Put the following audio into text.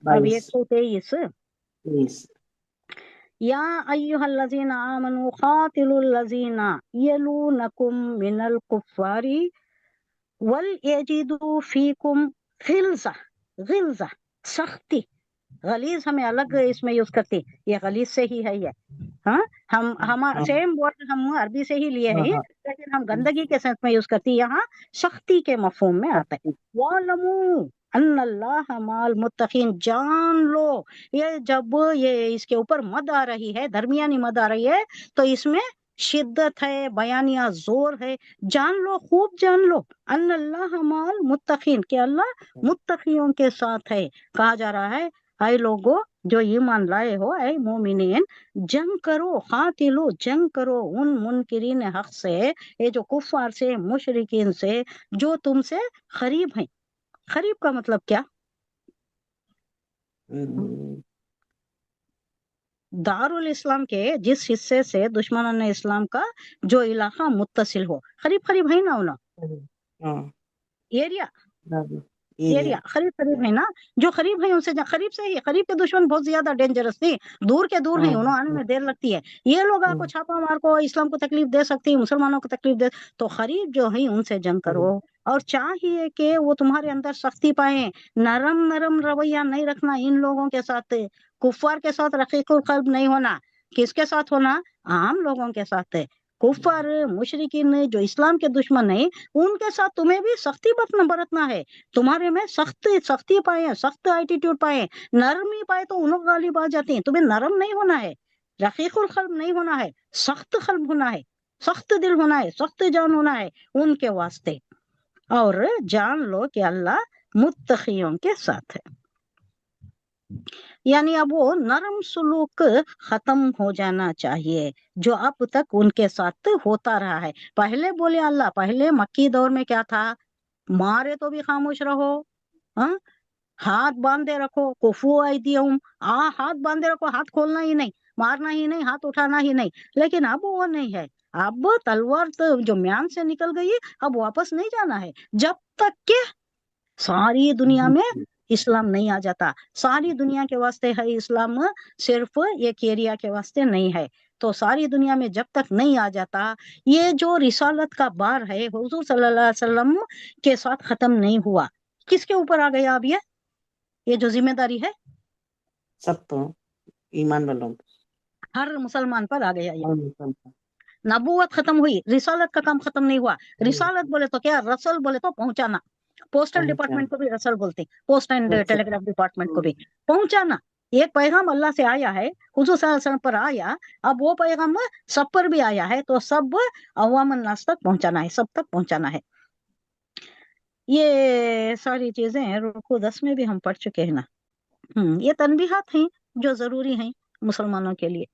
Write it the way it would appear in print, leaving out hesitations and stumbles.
अब 22 123 23 या अय्युहल्लज़ीना आमनु क़ातिलुल्लज़ीना यलूनकुम मिनल कुफ़्फ़ारी वल यजिदु फीकुम ग़िल्ज़ा ग़िल्ज़ा सख्ती। गलीज हमें अलग इसमें यूज करते, ये गलीज से ही है ये। हाँ, हम हाँ सेम वर्ड हम अरबी से ही लिए हाँ हैं, हाँ लेकिन हम गंदगी के सेंस में यूज करते हैं, यहाँ सख्ती के मफहूम में आता है। वालमू अन्नल्लाह माल मुत्तकीन, जान लो, ये जब ये इसके ऊपर मद आ रही है, दरमियानी मद आ रही है, तो इसमें शिद्दत है, बयानिया जोर है। जान लो, खूब जान लो, अन्नल्लाह माल मुत्तकीन, कि अल्लाह मुत्तकियों के साथ है। कहा जा रहा है, ऐ लोगो जो ईमान लाए हो, ऐ मोमिनीन, जंग करो, खातिलो, जंग करो उन मुनकिरीन हक से, ये जो कुफार से, मुशरिकीन से, जो तुमसे खरीब हैं। खरीब का मतलब क्या? दारुल इस्लाम के जिस हिस्से से दुश्मनों ने इस्लाम का जो इलाका मुत्तसिल हो, करीब करीब है ना उना हाँ एरिया, एरिया एरिया करीब करीब है ना, जो करीब है उनसे करीब से ही। करीब के दुश्मन बहुत ज्यादा डेंजरस थी, दूर के दूर हाँ हैं, उन्हें आने में देर लगती है। ये लोग आपको छापा मार को इस्लाम को तकलीफ दे सकती है, मुसलमानों को तकलीफ दे, तो करीब जो है उनसे जंग करो। और चाहिए कि वो तुम्हारे अंदर सख्ती पाए, नरम नरम रवैया नहीं रखना इन लोगों के साथ, कुफार के साथ रकीकुल कल्ब नहीं होना। किसके साथ होना? आम लोगों के साथ है। कुफार मुशरिकीन जो इस्लाम के दुश्मन है, उनके साथ तुम्हें भी सख्ती बरतना है। तुम्हारे में सख्ती पाए, सख्त एटीट्यूड पाए, नरमी पाए, तो उन लोग गालिब आ जाते हैं। तुम्हें नरम नहीं होना है, रकीकुल कल्ब नहीं होना है, सख्त कल्ब होना है, सख्त दिल होना है, सख्त जान होना है उनके वास्ते। और जान लो कि अल्लाह मुत्तकियों के साथ है। यानी अब वो नरम सुलूक खत्म हो जाना चाहिए जो अब तक उनके साथ होता रहा है। पहले बोले अल्लाह, पहले मक्की दौर में क्या था? मारे तो भी खामोश रहो, हाँ, हाथ बांधे रखो, कुफू ऐदियहुम, हाथ बांधे रखो, हाथ खोलना ही नहीं, मारना ही नहीं, हाथ उठाना ही नहीं। लेकिन अब वो नहीं है, अब तलवार तो जो म्यान से निकल गई, अब वापस नहीं जाना है जब तक कि सारी दुनिया में इस्लाम नहीं आ जाता। सारी दुनिया के वास्ते है इस्लाम, सिर्फ एक एरिया के वास्ते नहीं है। तो सारी दुनिया में जब तक नहीं आ जाता, ये जो रिसालत का बार है हुजूर सल्लल्लाहु अलैहि वसल्लम के साथ खत्म नहीं हुआ। किसके ऊपर आ गया अब ये जो जिम्मेदारी है? सब तो ईमान वालों हर मुसलमान पर आ गया ये। नबूवत खत्म हुई, रिसालत का काम खत्म नहीं हुआ। रिसालत बोले तो क्या, रसल बोले तो पहुंचाना। पोस्टल डिपार्टमेंट को भी रसल बोलते हैं, पोस्ट एंड टेलीग्राफ डिपार्टमेंट को भी पहुंचाना। एक पैगाम अल्लाह से आया है, हुजूर सल्लल्लाहु अलैहि वसल्लम पर आया, अब वो पैगाम सब पर भी आया है, तो सब अवामन नास तक पहुंचाना है, सब तक पहुंचाना है। ये सारी चीजें रुकू 10 में भी हम पढ़ चुके हैं ना। ये तनबीहात हैं जो जरूरी हैं मुसलमानों के लिए।